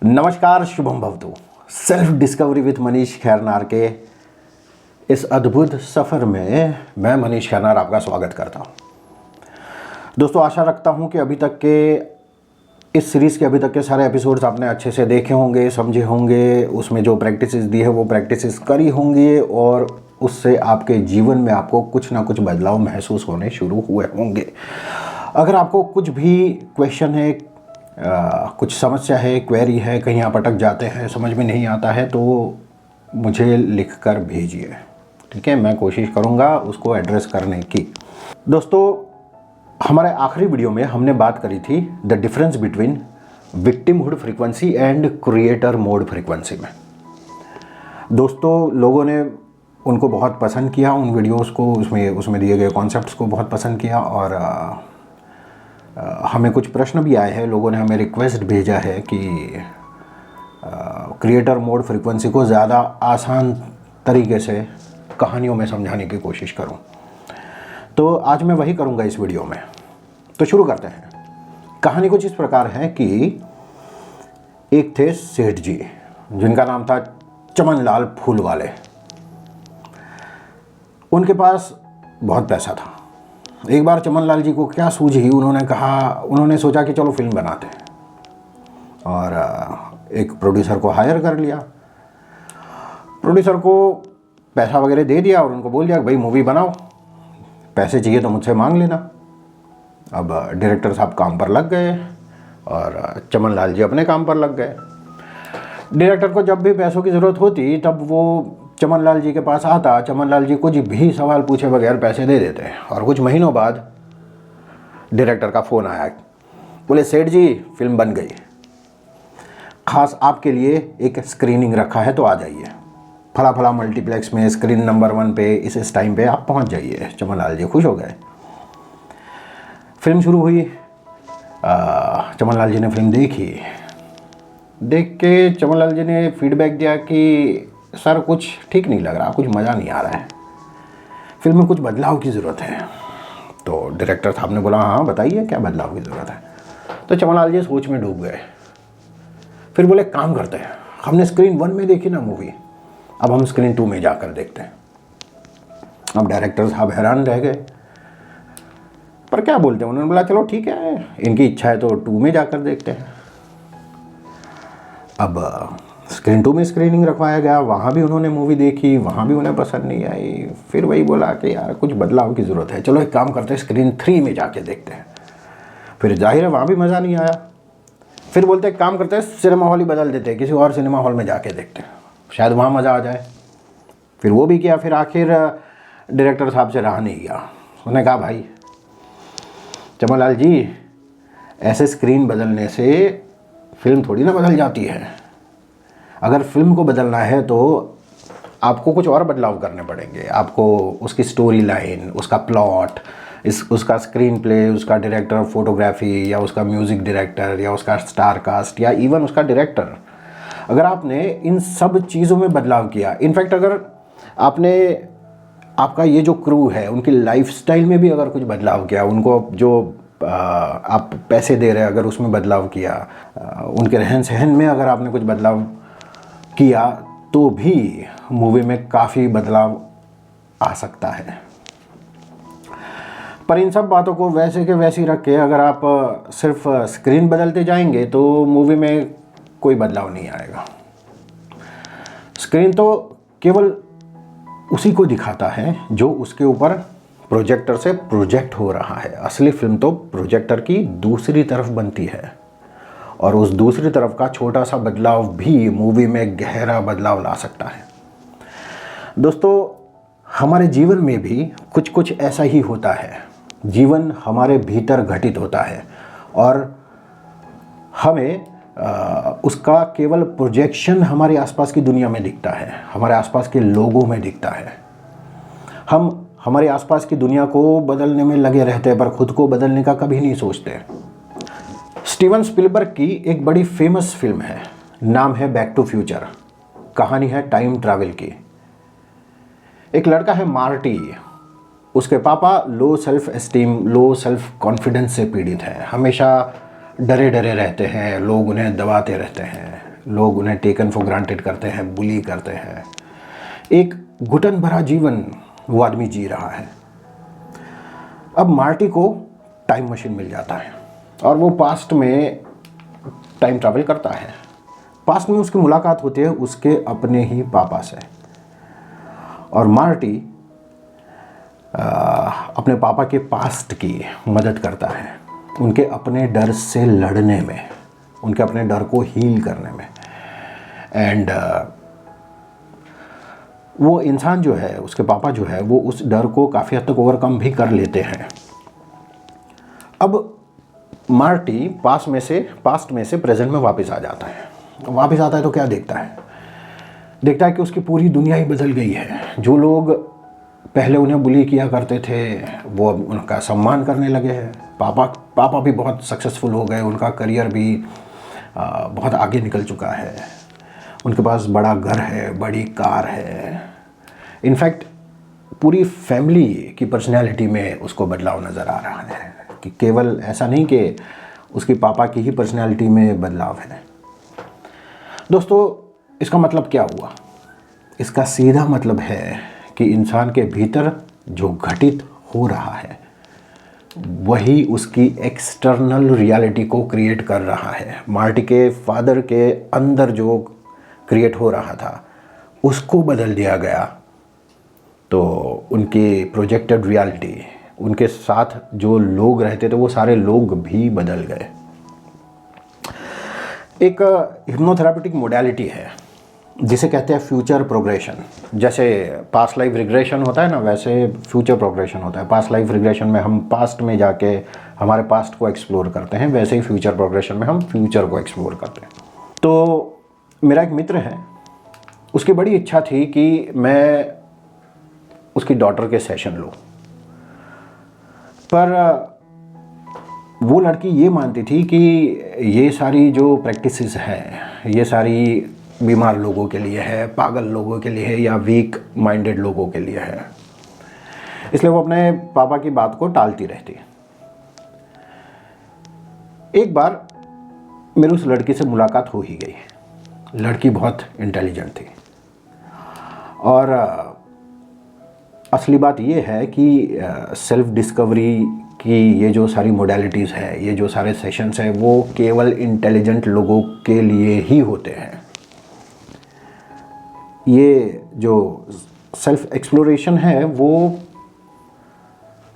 नमस्कार, शुभम भवतु। Self discovery with Manish Khairnar के इस अद्भुत सफ़र में मैं मनीष खैरनार आपका स्वागत करता हूं। दोस्तों, आशा रखता हूं कि अभी तक के इस सीरीज़ के अभी तक के सारे एपिसोड्स आपने अच्छे से देखे होंगे, समझे होंगे, उसमें जो प्रैक्टिसेस दी है वो प्रैक्टिसेस करी होंगी और उससे आपके जीवन में आपको कुछ ना कुछ बदलाव महसूस होने शुरू हुए होंगे। अगर आपको कुछ भी क्वेश्चन है, कुछ समस्या है, क्वेरी है, कहीं आप अटक जाते हैं, समझ में नहीं आता है, तो मुझे लिख कर भेजिए, ठीक है। मैं कोशिश करूँगा उसको एड्रेस करने की। दोस्तों, हमारे आखिरी वीडियो में हमने बात करी थी the difference between victimhood frequency and creator mode frequency में। दोस्तों, लोगों ने उनको बहुत पसंद किया, उन वीडियोस को, उसमें दिए गए कॉन्सेप्ट्स को बहुत पसंद किया और हमें कुछ प्रश्न भी आए हैं। लोगों ने हमें रिक्वेस्ट भेजा है कि क्रिएटर मोड फ्रीक्वेंसी को ज़्यादा आसान तरीके से कहानियों में समझाने की कोशिश करूं, तो आज मैं वही करूंगा इस वीडियो में। तो शुरू करते हैं। कहानी कुछ इस प्रकार है कि एक थे सेठ जी जिनका नाम था चमन लाल फूलवाले। उनके पास बहुत पैसा था। एक बार चमन लाल जी को क्या सूझी, उन्होंने सोचा कि चलो फिल्म बनाते हैं और एक प्रोड्यूसर को हायर कर लिया। प्रोड्यूसर को पैसा वगैरह दे दिया और उनको बोल दिया कि भाई मूवी बनाओ, पैसे चाहिए तो मुझसे मांग लेना। अब डायरेक्टर साहब काम पर लग गए और चमन लाल जी अपने काम पर लग गए। डायरेक्टर को जब भी पैसों की ज़रूरत होती तब वो चमन लाल जी के पास आता। चमन लाल जी कुछ भी सवाल पूछे बगैर पैसे दे देते। और कुछ महीनों बाद डायरेक्टर का फ़ोन आया, बोले सेठ जी फिल्म बन गई, ख़ास आपके लिए एक स्क्रीनिंग रखा है, तो आ जाइए फला फला मल्टीप्लेक्स में स्क्रीन नंबर 1 पे इस टाइम पे आप पहुंच जाइए। चमन लाल जी खुश हो गए। फिल्म शुरू हुई। चमन लाल जी ने फिल्म देखी। देख के चमन लाल जी ने फीडबैक दिया कि सर कुछ ठीक नहीं लग रहा, कुछ मज़ा नहीं आ रहा है, फिल्म में कुछ बदलाव की ज़रूरत है। तो डायरेक्टर साहब ने बोला हाँ बताइए क्या बदलाव की ज़रूरत है। तो चमन लाल जी सोच में डूब गए। फिर बोले काम करते हैं, हमने स्क्रीन 1 में देखी ना मूवी, अब हम स्क्रीन 2 में जाकर देखते हैं। अब डायरेक्टर साहब हैरान रह गए, पर क्या बोलते हैं। उन्होंने बोला चलो ठीक है, इनकी इच्छा है तो 2 में जाकर देखते हैं। अब स्क्रीन 2 में स्क्रीनिंग रखवाया गया, वहाँ भी उन्होंने मूवी देखी, वहाँ भी उन्हें पसंद नहीं आई। फिर वही बोला कि यार कुछ बदलाव की ज़रूरत है, चलो एक काम करते हैं स्क्रीन 3 में जाके देखते हैं। फिर जाहिर है वहाँ भी मज़ा नहीं आया। फिर बोलते एक काम करते हैं सिनेमा हॉल ही बदल देते हैं, किसी और सिनेमा हॉल में जाके देखते हैं, शायद वहाँ मज़ा आ जाए। फिर वो भी किया। फिर आखिर डायरेक्टर साहब से रहा नहीं गया। उन्होंने कहा भाई चमन लाल जी, ऐसे स्क्रीन बदलने से फिल्म थोड़ी ना बदल जाती है। अगर फिल्म को बदलना है तो आपको कुछ और बदलाव करने पड़ेंगे। आपको उसकी स्टोरी लाइन, उसका प्लॉट, उसका स्क्रीन प्ले, उसका डायरेक्टर ऑफ फोटोग्राफी या उसका म्यूज़िक डायरेक्टर या उसका स्टार कास्ट या इवन उसका डायरेक्टर, अगर आपने इन सब चीज़ों में बदलाव किया, इनफैक्ट अगर आपने आपका ये जो क्रू है उनकी लाइफस्टाइल में भी अगर कुछ बदलाव किया, उनको जो आप पैसे दे रहे हैं अगर उसमें बदलाव किया, उनके रहन सहन में अगर आपने कुछ बदलाव किया, तो भी मूवी में काफ़ी बदलाव आ सकता है। पर इन सब बातों को वैसे के वैसे रख के अगर आप सिर्फ स्क्रीन बदलते जाएंगे तो मूवी में कोई बदलाव नहीं आएगा। स्क्रीन तो केवल उसी को दिखाता है जो उसके ऊपर प्रोजेक्टर से प्रोजेक्ट हो रहा है। असली फिल्म तो प्रोजेक्टर की दूसरी तरफ बनती है और उस दूसरी तरफ का छोटा सा बदलाव भी मूवी में गहरा बदलाव ला सकता है। दोस्तों, हमारे जीवन में भी कुछ कुछ ऐसा ही होता है। जीवन हमारे भीतर घटित होता है और हमें उसका केवल प्रोजेक्शन हमारे आसपास की दुनिया में दिखता है, हमारे आसपास के लोगों में दिखता है। हम हमारे आसपास की दुनिया को बदलने में लगे रहते हैं पर खुद को बदलने का कभी नहीं सोचते। स्टीवन स्पिलबर्ग की एक बड़ी फेमस फिल्म है, नाम है बैक टू फ्यूचर। कहानी है टाइम ट्रैवल की। एक लड़का है मार्टी, उसके पापा low self esteem, low self confidence से पीड़ित हैं। हमेशा डरे डरे रहते हैं, लोग उन्हें दबाते रहते हैं, लोग उन्हें टेकन फॉर ग्रांटेड करते हैं, बुली करते हैं। एक घुटन भरा जीवन वो आदमी जी रहा है। अब मार्टी को टाइम मशीन मिल जाता है और वो पास्ट में टाइम ट्रैवल करता है। पास्ट में उसकी मुलाकात होती है उसके अपने ही पापा से, और मार्टी अपने पापा के पास्ट की मदद करता है, उनके अपने डर से लड़ने में, उनके अपने डर को हील करने में। एंड वो इंसान जो है, उसके पापा जो है, वो उस डर को काफ़ी हद तक ओवरकम भी कर लेते हैं। अब मार्टी पास्ट में से प्रेजेंट में वापस आ जाता है। वापस आता है तो क्या देखता है कि उसकी पूरी दुनिया ही बदल गई है। जो लोग पहले उन्हें बुली किया करते थे वो अब उनका सम्मान करने लगे हैं। पापा भी बहुत सक्सेसफुल हो गए, उनका करियर भी बहुत आगे निकल चुका है, उनके पास बड़ा घर है, बड़ी कार है। इनफैक्ट पूरी फैमिली की पर्सनैलिटी में उसको बदलाव नज़र आ रहा है, कि केवल ऐसा नहीं कि उसके पापा की ही पर्सनैलिटी में बदलाव है। दोस्तों, इसका मतलब क्या हुआ? इसका सीधा मतलब है कि इंसान के भीतर जो घटित हो रहा है वही उसकी एक्सटर्नल रियलिटी को क्रिएट कर रहा है। मार्टी के फादर के अंदर जो क्रिएट हो रहा था उसको बदल दिया गया तो उनकी प्रोजेक्टेड रियलिटी, उनके साथ जो लोग रहते थे वो सारे लोग भी बदल गए। एक हिप्नोथेरापेटिक मोडालिटी है जिसे कहते हैं फ्यूचर प्रोग्रेशन। जैसे पास्ट लाइफ रिग्रेशन होता है ना, वैसे फ्यूचर प्रोग्रेशन होता है। पास्ट लाइफ रिग्रेशन में हम पास्ट में जाके हमारे पास्ट को एक्सप्लोर करते हैं, वैसे ही फ्यूचर प्रोग्रेशन में हम फ्यूचर को एक्सप्लोर करते हैं। तो मेरा एक मित्र है, उसकी बड़ी इच्छा थी कि मैं उसकी डॉटर के सेशन लूँ, पर वो लड़की ये मानती थी कि ये सारी जो प्रैक्टिसेस हैं ये सारी बीमार लोगों के लिए है, पागल लोगों के लिए है, या वीक माइंडेड लोगों के लिए है। इसलिए वो अपने पापा की बात को टालती रहती। एक बार मेरी उस लड़की से मुलाकात हो ही गई। लड़की बहुत इंटेलिजेंट थी, और असली बात ये है कि सेल्फ डिस्कवरी की ये जो सारी मोडालिटीज़ है, ये जो सारे सेशंस हैं, वो केवल इंटेलिजेंट लोगों के लिए ही होते हैं। ये जो सेल्फ एक्सप्लोरेशन है वो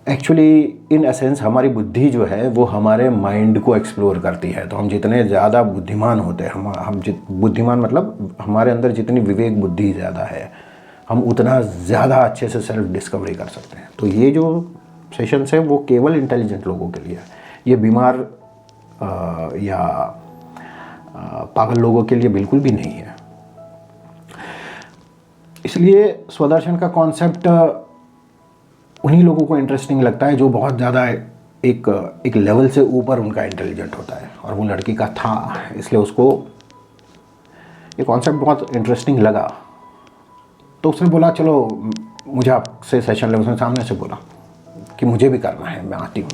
एक्चुअली इन एसेंस हमारी बुद्धि जो है वो हमारे माइंड को एक्सप्लोर करती है। तो हम जितने ज़्यादा बुद्धिमान होते हैं, बुद्धिमान मतलब हमारे अंदर जितनी विवेक बुद्धि ज़्यादा है, हम उतना ज़्यादा अच्छे से सेल्फ डिस्कवरी कर सकते हैं। तो ये जो सेशंस है वो केवल इंटेलिजेंट लोगों के लिए है। ये बीमार या पागल लोगों के लिए बिल्कुल भी नहीं है। इसलिए स्वदर्शन का कॉन्सेप्ट उन्हीं लोगों को इंटरेस्टिंग लगता है जो बहुत ज़्यादा एक लेवल से ऊपर उनका इंटेलिजेंट होता है, और वो लड़की का था, इसलिए उसको ये कॉन्सेप्ट बहुत इंटरेस्टिंग लगा। तो उसने बोला चलो मुझे आपसे सेशन ले, उसने सामने से बोला कि मुझे भी करना है, मैं आती हूँ।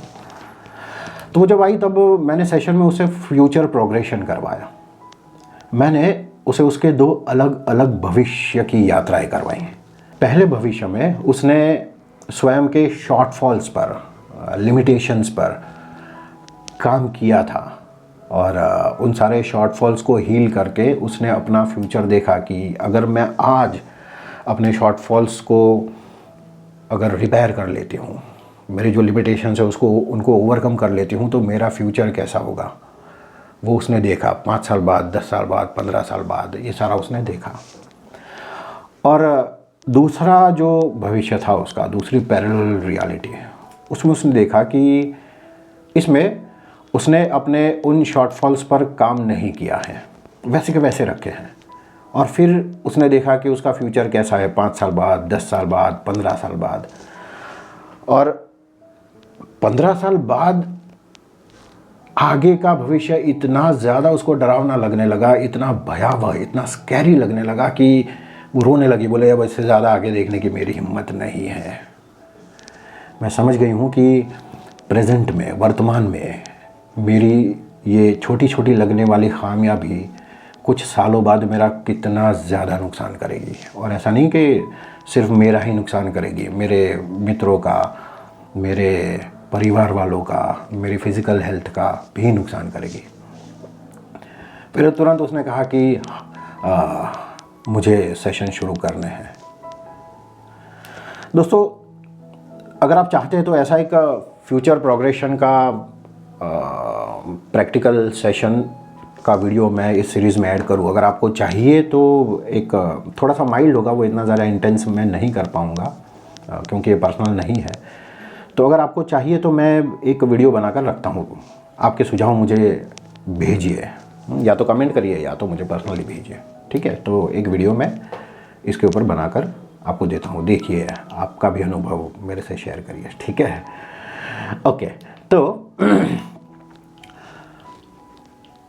तो वो जब आई तब मैंने सेशन में उसे फ्यूचर प्रोग्रेशन करवाया। मैंने उसे उसके 2 अलग अलग भविष्य की यात्राएं करवाई। पहले भविष्य में उसने स्वयं के शॉर्टफॉल्स पर, लिमिटेशंस पर काम किया था, और उन सारे शॉर्टफॉल्स को हील करके उसने अपना फ्यूचर देखा कि अगर मैं आज अपने शॉर्टफॉल्स को अगर रिपेयर कर लेती हूँ, मेरी जो लिमिटेशंस है उनको ओवरकम कर लेती हूँ, तो मेरा फ्यूचर कैसा होगा। वो उसने देखा 5 साल बाद, 10 साल बाद, 15 साल बाद, ये सारा उसने देखा। और दूसरा जो भविष्य था उसका, दूसरी पैरेलल रियलिटी है, उसमें उसने देखा कि इसमें उसने अपने उन शॉर्टफॉल्स पर काम नहीं किया है, वैसे के वैसे रखे हैं। और फिर उसने देखा कि उसका फ्यूचर कैसा है 5 साल बाद, 10 साल बाद, 15 साल बाद। और 15 साल बाद आगे का भविष्य इतना ज़्यादा उसको डरावना लगने लगा, इतना भयावह, इतना स्कैरी लगने लगा कि वो रोने लगी। बोले अब इससे ज़्यादा आगे देखने की मेरी हिम्मत नहीं है। मैं समझ गई हूँ कि प्रेजेंट में, वर्तमान में मेरी ये छोटी छोटी लगने वाली खामियां भी कुछ सालों बाद मेरा कितना ज़्यादा नुकसान करेगी। और ऐसा नहीं कि सिर्फ मेरा ही नुकसान करेगी, मेरे मित्रों का, मेरे परिवार वालों का, मेरी फ़िज़िकल हेल्थ का भी नुकसान करेगी। फिर तुरंत उसने कहा कि मुझे सेशन शुरू करने हैं। दोस्तों, अगर आप चाहते हैं तो ऐसा एक फ्यूचर प्रोग्रेशन का प्रैक्टिकल सेशन का वीडियो मैं इस सीरीज़ में ऐड करूँ, अगर आपको चाहिए तो। एक थोड़ा सा माइल्ड होगा, वो इतना ज़्यादा इंटेंस मैं नहीं कर पाऊँगा क्योंकि ये पर्सनल नहीं है। तो अगर आपको चाहिए तो मैं एक वीडियो बनाकर रखता हूँ। आपके सुझाव मुझे भेजिए, या तो कमेंट करिए या तो मुझे पर्सनली भेजिए, ठीक है। तो एक वीडियो मैं इसके ऊपर बनाकर आपको देता हूँ, देखिए, आपका भी अनुभव मेरे से शेयर करिए, ठीक है। ओके, तो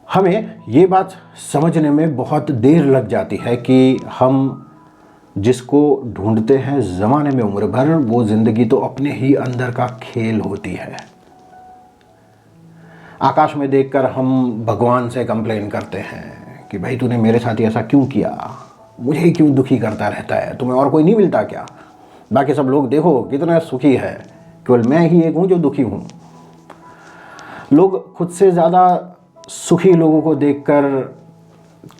हमें ये बात समझने में बहुत देर लग जाती है कि हम जिसको ढूंढते हैं ज़माने में उम्र भर, वो ज़िंदगी तो अपने ही अंदर का खेल होती है। आकाश में देखकर हम भगवान से कंप्लेन करते हैं कि भाई तूने मेरे साथ ऐसा क्यों किया, मुझे क्यों दुखी करता रहता है, तुम्हें और कोई नहीं मिलता क्या? बाकी सब लोग देखो कितना सुखी है, केवल मैं ही एक हूँ जो दुखी हूँ। लोग खुद से ज़्यादा सुखी लोगों को देखकर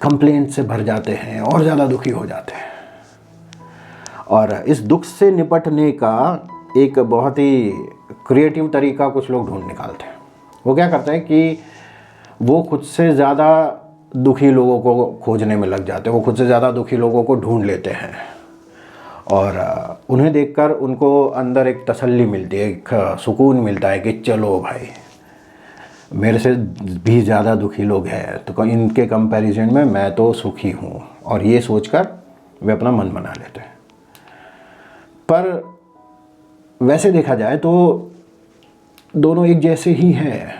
कंप्लेंट से भर जाते हैं और ज़्यादा दुखी हो जाते हैं। और इस दुख से निपटने का एक बहुत ही क्रिएटिव तरीका कुछ लोग ढूंढ निकालते हैं। वो क्या करते हैं कि वो खुद से ज़्यादा दुखी लोगों को खोजने में लग जाते हैं, वो खुद से ज़्यादा दुखी लोगों को ढूंढ लेते हैं और उन्हें देखकर उनको अंदर एक तसल्ली मिलती है, एक सुकून मिलता है कि चलो भाई, मेरे से भी ज़्यादा दुखी लोग हैं तो इनके कंपैरिजन में मैं तो सुखी हूँ, और ये सोचकर वे अपना मन बना लेते हैं। पर वैसे देखा जाए तो दोनों एक जैसे ही हैं,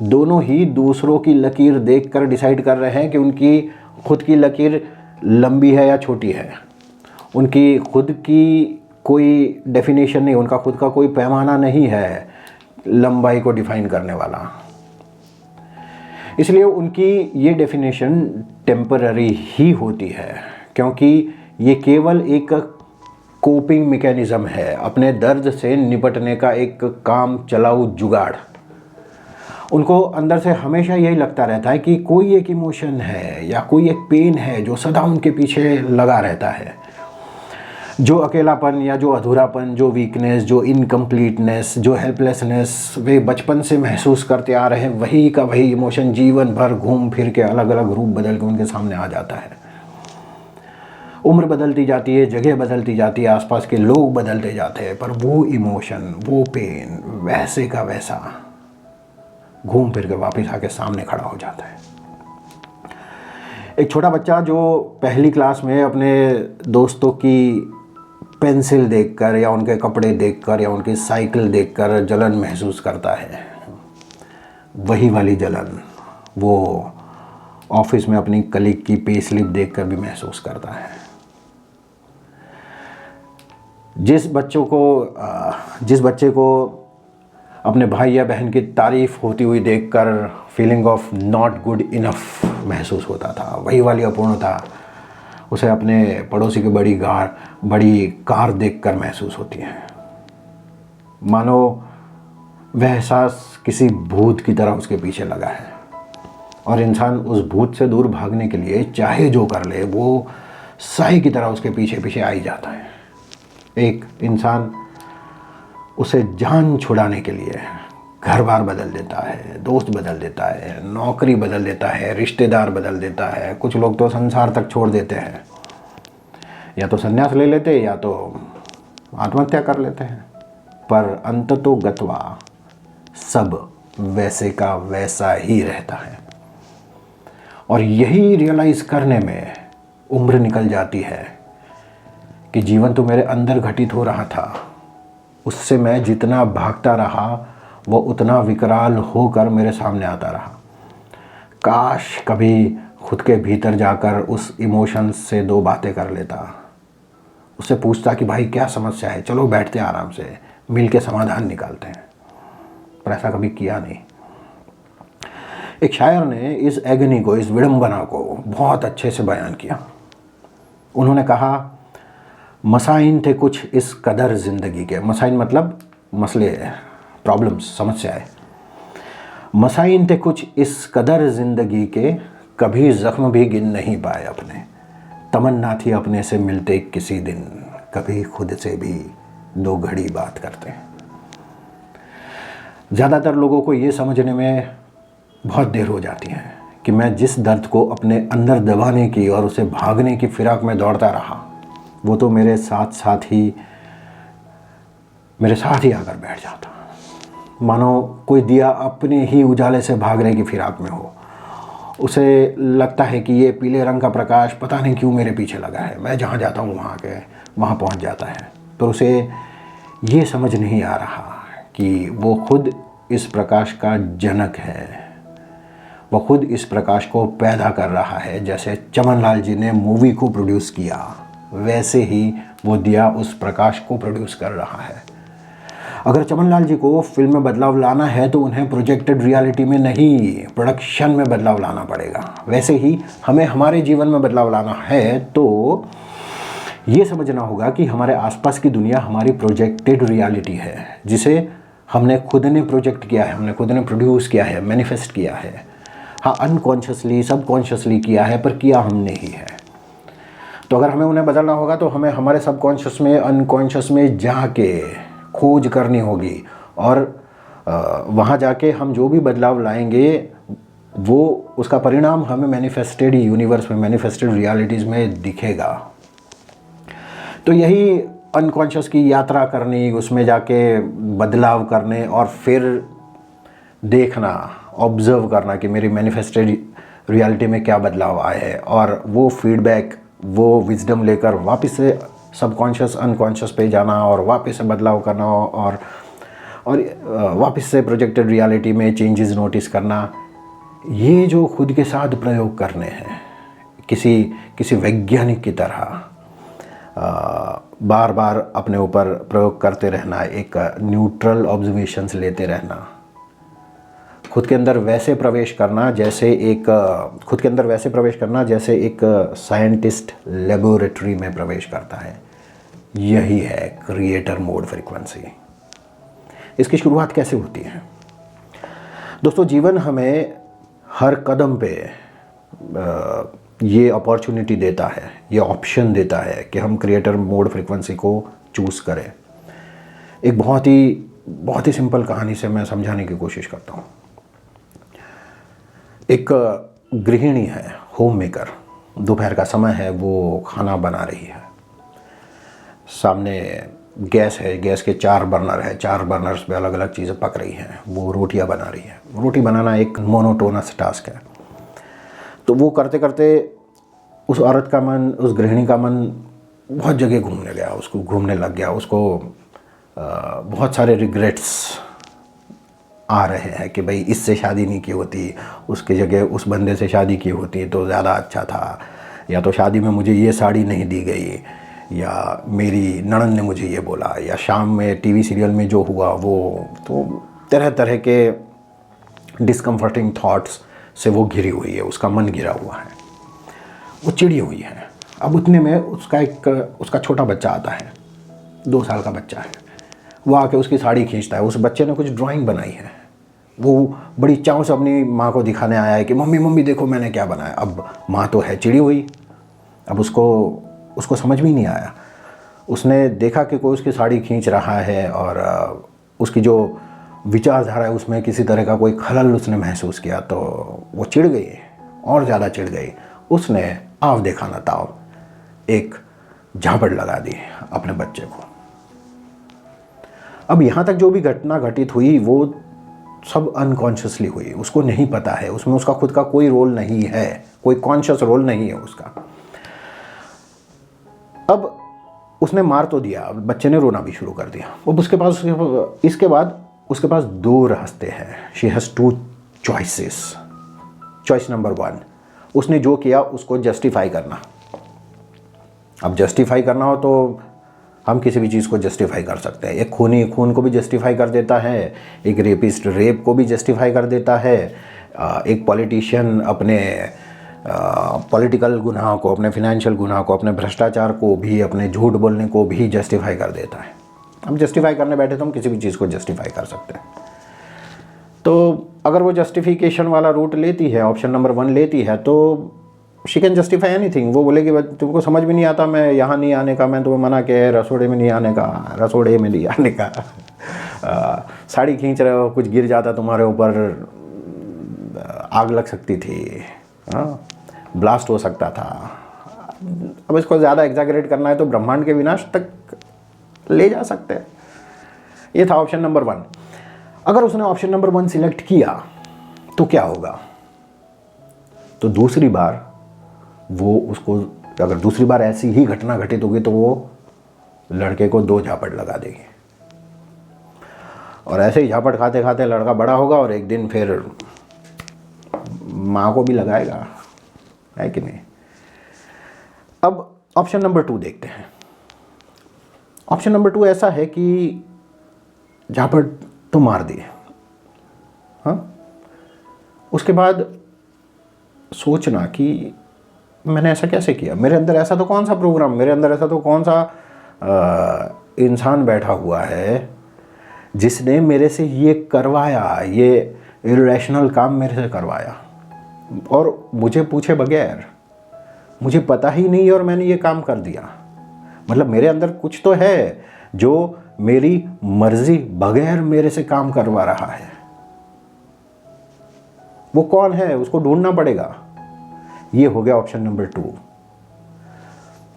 दोनों ही दूसरों की लकीर देखकर डिसाइड कर रहे हैं कि उनकी खुद की लकीर लंबी है या छोटी है। उनकी खुद की कोई डेफिनेशन नहीं, उनका खुद का कोई पैमाना नहीं है लंबाई को डिफाइन करने वाला। इसलिए उनकी ये डेफिनेशन टेम्पररी ही होती है, क्योंकि ये केवल एक कोपिंग मैकेनिज़्म है, अपने दर्द से निपटने का एक काम चलाऊ जुगाड़। उनको अंदर से हमेशा यही लगता रहता है कि कोई एक इमोशन है या कोई एक पेन है जो सदा उनके पीछे लगा रहता है। जो अकेलापन या जो अधूरापन, जो वीकनेस, जो इनकम्प्लीटनेस, जो हेल्पलेसनेस वे बचपन से महसूस करते आ रहे हैं, वही का वही इमोशन जीवन भर घूम फिर के अलग अलग रूप बदल के उनके सामने आ जाता है। उम्र बदलती जाती है, जगह बदलती जाती है, आसपास के लोग बदलते जाते हैं, पर वो इमोशन, वो पेन वैसे का वैसा घूम फिर के वापस आके सामने खड़ा हो जाता है। एक छोटा बच्चा जो पहली क्लास में अपने दोस्तों की पेंसिल देखकर या उनके कपड़े देखकर या उनकी साइकिल देखकर जलन महसूस करता है, वही वाली जलन वो ऑफिस में अपनी कलीग की पे स्लिप देखकर भी महसूस करता है। जिस बच्चे को अपने भाई या बहन की तारीफ होती हुई देखकर feeling of not good enough महसूस होता था, वही वाली अपूर्णता उसे अपने पड़ोसी की बड़ी कार देखकर महसूस होती है। मानो वह एहसास किसी भूत की तरह उसके पीछे लगा है, और इंसान उस भूत से दूर भागने के लिए चाहे जो कर ले, वो साई की तरह उसके पीछे पीछे आ ही जाता है। एक इंसान उसे जान छुड़ाने के लिए घर बार बदल देता है, दोस्त बदल देता है, नौकरी बदल देता है, रिश्तेदार बदल देता है। कुछ लोग तो संसार तक छोड़ देते हैं, या तो संन्यास ले लेते हैं या तो आत्महत्या कर लेते हैं। पर अंततो गत्वा सब वैसे का वैसा ही रहता है। और यही रियलाइज़ करने में उम्र निकल जाती है कि जीवन तो मेरे अंदर घटित हो रहा था, उससे मैं जितना भागता रहा वो उतना विकराल होकर मेरे सामने आता रहा। काश कभी खुद के भीतर जाकर उस इमोशंस से दो बातें कर लेता, उससे पूछता कि भाई क्या समस्या है, चलो बैठते हैं आराम से, मिल के समाधान निकालते हैं। पर ऐसा कभी किया नहीं। एक शायर ने इस एगनी को, इस विडंबना को बहुत अच्छे से बयान किया। उन्होंने कहा, मसाइन थे कुछ इस कदर ज़िंदगी के, मसाइन मतलब मसले, प्रॉब्लम्स, समस्याएं। मसाइन थे कुछ इस कदर ज़िंदगी के, कभी ज़ख्म भी गिन नहीं पाए अपने। तमन्ना थी अपने से मिलते किसी दिन, कभी खुद से भी 2 घड़ी बात करते। ज़्यादातर लोगों को ये समझने में बहुत देर हो जाती है कि मैं जिस दर्द को अपने अंदर दबाने की और उसे भागने की फिराक में दौड़ता रहा, वो तो मेरे साथ ही आकर बैठ जाता, मानो कोई दिया अपने ही उजाले से भागने की फिराक में हो। उसे लगता है कि ये पीले रंग का प्रकाश पता नहीं क्यों मेरे पीछे लगा है, मैं जहाँ जाता हूँ वहाँ पहुँच जाता है। पर उसे ये समझ नहीं आ रहा कि वो खुद इस प्रकाश का जनक है, वो खुद इस प्रकाश को पैदा कर रहा है। जैसे चमनलाल जी ने मूवी को प्रोड्यूस किया, वैसे ही वो दिया उस प्रकाश को प्रोड्यूस कर रहा है। अगर चमनलाल जी को फिल्म में बदलाव लाना है तो उन्हें प्रोजेक्टेड रियलिटी में नहीं, प्रोडक्शन में बदलाव लाना पड़ेगा। वैसे ही हमें हमारे जीवन में बदलाव लाना है तो ये समझना होगा कि हमारे आसपास की दुनिया हमारी प्रोजेक्टेड रियलिटी है, जिसे हमने खुद ने प्रोजेक्ट किया है, हमने खुद ने प्रोड्यूस किया है, मैनिफेस्ट किया है। हाँ, अनकॉन्शियसली, सबकॉन्शियसली किया है, पर किया हमने ही है। तो अगर हमें उन्हें बदलना होगा तो हमें हमारे सबकॉन्शियस में, अनकॉन्शियस में जाके खोज करनी होगी, और वहाँ जाके हम जो भी बदलाव लाएंगे वो उसका परिणाम हमें मैनिफेस्टेड यूनिवर्स में, मैनिफेस्टेड रियलिटीज़ में दिखेगा। तो यही अनकॉन्शियस की यात्रा करनी, उसमें जाके बदलाव करने और फिर देखना, ऑब्ज़र्व करना कि मेरी मैनिफेस्टेड रियलिटी में क्या बदलाव आए हैं, और वो फीडबैक, वो विजडम लेकर वापस से सबकॉन्शियस अनकॉन्शियस पे जाना और वापस से बदलाव करना और वापस से प्रोजेक्टेड रियलिटी में चेंजेस नोटिस करना। ये जो खुद के साथ प्रयोग करने हैं, किसी वैज्ञानिक की तरह बार बार अपने ऊपर प्रयोग करते रहना, एक न्यूट्रल ऑब्जर्वेशंस लेते रहना, खुद के अंदर वैसे प्रवेश करना जैसे एक साइंटिस्ट लेबोरेटरी में प्रवेश करता है। यही है क्रिएटर मोड फ्रीक्वेंसी। इसकी शुरुआत कैसे होती है? दोस्तों, जीवन हमें हर कदम पे ये अपॉर्चुनिटी देता है, ये ऑप्शन देता है कि हम क्रिएटर मोड फ्रीक्वेंसी को चूज़ करें। एक बहुत ही सिंपल कहानी से मैं समझाने की कोशिश करता हूँ। एक गृहिणी है, होम मेकर, दोपहर का समय है, वो खाना बना रही है। सामने गैस है, गैस के 4 बर्नर है, 4 बर्नर्स पे अलग अलग चीज़ें पक रही हैं। वो रोटियां बना रही है। रोटी बनाना एक मोनोटोनस टास्क है। तो वो करते करते उस औरत का मन, उस गृहिणी का मन बहुत जगह घूमने लग गया। उसको बहुत सारे रिग्रेट्स आ रहे हैं कि भाई इससे शादी नहीं की होती, उसकी जगह उस बंदे से शादी की होती तो ज़्यादा अच्छा था, या तो शादी में मुझे ये साड़ी नहीं दी गई, या मेरी ननद ने मुझे ये बोला, या शाम में टीवी सीरियल में जो हुआ वो। तो तरह तरह के डिस्कम्फर्टिंग थॉट्स से वो घिरी हुई है, उसका मन घिरा हुआ है, वो चिड़ी हुई है। अब उतने में उसका छोटा बच्चा आता है, 2 साल का बच्चा है। वो आके उसकी साड़ी खींचता है। उस बच्चे ने कुछ ड्राइंग बनाई है, वो बड़ी चाव से अपनी माँ को दिखाने आया है कि मम्मी देखो मैंने क्या बनाया। अब माँ तो है चिड़ी हुई, अब उसको समझ में नहीं आया। उसने देखा कि कोई उसकी साड़ी खींच रहा है और उसकी जो विचारधारा है उसमें किसी तरह का कोई खलल उसने महसूस किया, तो वो चिढ़ गई, और ज़्यादा चिढ़ गई। उसने आव देखा ना ताव एक झापड़ लगा दी अपने बच्चे को। अब यहाँ तक जो भी घटना घटित हुई वो सब अनकॉन्शियसली हुई, उसको नहीं पता है, उसमें उसका खुद का कोई रोल नहीं है, कोई कॉन्शियस रोल नहीं है उसका। अब उसने मार तो दिया, बच्चे ने रोना भी शुरू कर दिया। अब उसके पास 2 रास्ते हैं। She has 2 choices. Choice number 1, उसने जो किया उसको जस्टिफाई करना। अब जस्टिफाई करना हो तो हम किसी भी चीज़ को जस्टिफाई कर सकते हैं। एक खूनी खून को भी जस्टिफाई कर देता है, एक रेपिस्ट रेप को भी जस्टिफाई कर देता है, एक पॉलिटिशियन अपने पॉलिटिकल गुनाह को, अपने फिनेंशियल गुनाह को, अपने भ्रष्टाचार को भी, अपने झूठ बोलने को भी जस्टिफाई कर देता है। हम जस्टिफाई करने बैठे तो हम किसी भी चीज़ को जस्टिफाई कर सकते हैं। तो अगर वो जस्टिफिकेशन वाला रूट लेती है, ऑप्शन नंबर 1 लेती है, तो शी कैन जस्टिफाई एनीथिंग। वो बोलेगी तुमको समझ में नहीं आता, मैं यहाँ नहीं आने का, मैं तुम्हें मना किया है रसोड़े में नहीं आने का, रसोड़े में नहीं आने का। साड़ी खींच रहे हो, कुछ गिर जाता तुम्हारे ऊपर, आग लग सकती थी, ब्लास्ट हो सकता था। अब इसको ज़्यादा एग्जैगरेट करना है तो ब्रह्मांड के विनाश तक ले जा सकते हैं। ये था ऑप्शन नंबर 1। अगर उसने ऑप्शन नंबर 1 सिलेक्ट किया तो क्या होगा? तो दूसरी बार वो उसको, अगर दूसरी बार ऐसी ही घटना घटित होगी तो वो लड़के को 2 झापट लगा देगी, और ऐसे ही झापट खाते खाते लड़का बड़ा होगा और एक दिन फिर माँ को भी लगाएगा, है कि नहीं? अब ऑप्शन नंबर 2 देखते हैं। ऑप्शन नंबर 2 ऐसा है कि झापट तो मार दिए, हाँ, उसके बाद सोचना कि मैंने ऐसा कैसे किया, मेरे अंदर ऐसा तो कौन सा प्रोग्राम, मेरे अंदर ऐसा तो कौन सा इंसान बैठा हुआ है जिसने मेरे से ये करवाया, ये इरेशनल काम मेरे से करवाया, और मुझे पूछे बगैर, मुझे पता ही नहीं और मैंने ये काम कर दिया। मतलब मेरे अंदर कुछ तो है जो मेरी मर्जी बगैर मेरे से काम करवा रहा है। वो कौन है, उसको ढूंढना पड़ेगा। ये हो गया ऑप्शन नंबर 2।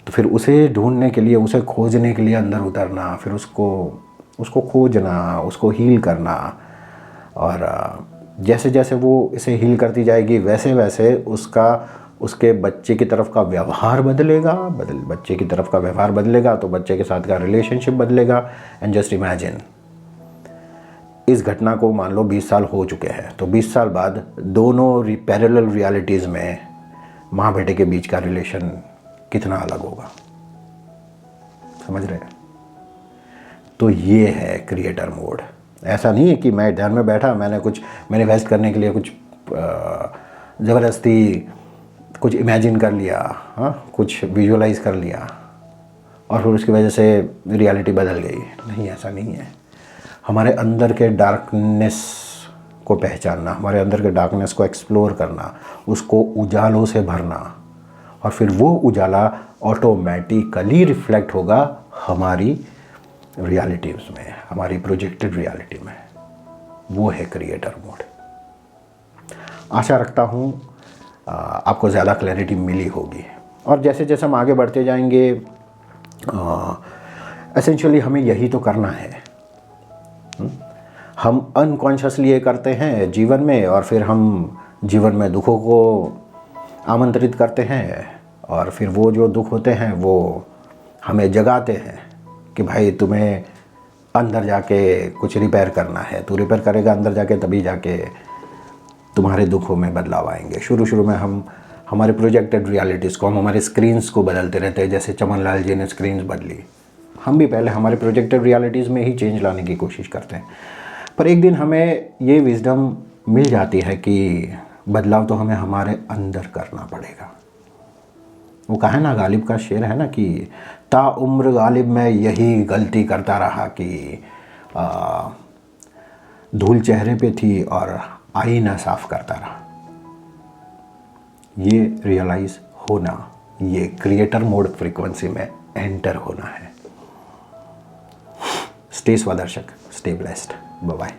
तो फिर उसे ढूंढने के लिए, उसे खोजने के लिए अंदर उतरना, फिर उसको खोजना, उसको हील करना, और जैसे जैसे वो इसे हील करती जाएगी वैसे वैसे उसके बच्चे की तरफ का व्यवहार बदलेगा, बच्चे की तरफ का व्यवहार बदलेगा तो बच्चे के साथ का रिलेशनशिप बदलेगा। एंड जस्ट इमेजिन, इस घटना को मान लो 20 साल हो चुके हैं, तो 20 साल बाद दोनों पैरेलल रियलिटीज़ में माँ बेटे के बीच का रिलेशन कितना अलग होगा, समझ रहे हैं? तो ये है क्रिएटर मोड। ऐसा नहीं है कि मैं ध्यान में बैठा, मैंने कुछ मैनिफेस्ट करने के लिए कुछ ज़बरदस्ती कुछ इमेजिन कर लिया, हाँ, कुछ विजुअलाइज कर लिया और फिर उसकी वजह से रियलिटी बदल गई। नहीं, ऐसा नहीं है। हमारे अंदर के डार्कनेस को पहचानना, हमारे अंदर के डार्कनेस को एक्सप्लोर करना, उसको उजालों से भरना, और फिर वो उजाला ऑटोमेटिकली रिफ्लेक्ट होगा हमारी रियलिटीज़ में, हमारी प्रोजेक्टेड रियलिटी में। वो है क्रिएटर मोड। आशा रखता हूँ आपको ज़्यादा क्लैरिटी मिली होगी। और जैसे जैसे हम आगे बढ़ते जाएंगे, एसेंशियली हमें यही तो करना है। हम अनकॉन्शियसली ये करते हैं जीवन में, और फिर हम जीवन में दुखों को आमंत्रित करते हैं, और फिर वो जो दुख होते हैं वो हमें जगाते हैं कि भाई तुम्हें अंदर जाके कुछ रिपेयर करना है। तू रिपेयर करेगा अंदर जाके, तभी जाके तुम्हारे दुखों में बदलाव आएंगे। शुरू शुरू में हम हमारे प्रोजेक्टेड रियलिटीज़ को, हम हमारे स्क्रीन्स को बदलते रहते हैं। जैसे चमन लाल जी ने स्क्रीन्स बदली, हम भी पहले हमारे प्रोजेक्टेड रियलिटीज़ में ही चेंज लाने की कोशिश करते हैं। पर एक दिन हमें ये विजडम मिल जाती है कि बदलाव तो हमें हमारे अंदर करना पड़ेगा। वो कहा है ना, गालिब का शेर है ना कि ताउम्र गालिब मैं यही गलती करता रहा कि धूल चेहरे पे थी और आईना साफ करता रहा। ये रियलाइज़ होना, ये क्रिएटर मोड फ्रीक्वेंसी में एंटर होना है। स्टे स्वदर्शक, स्टे ब्लेस्ड, बाय बाय।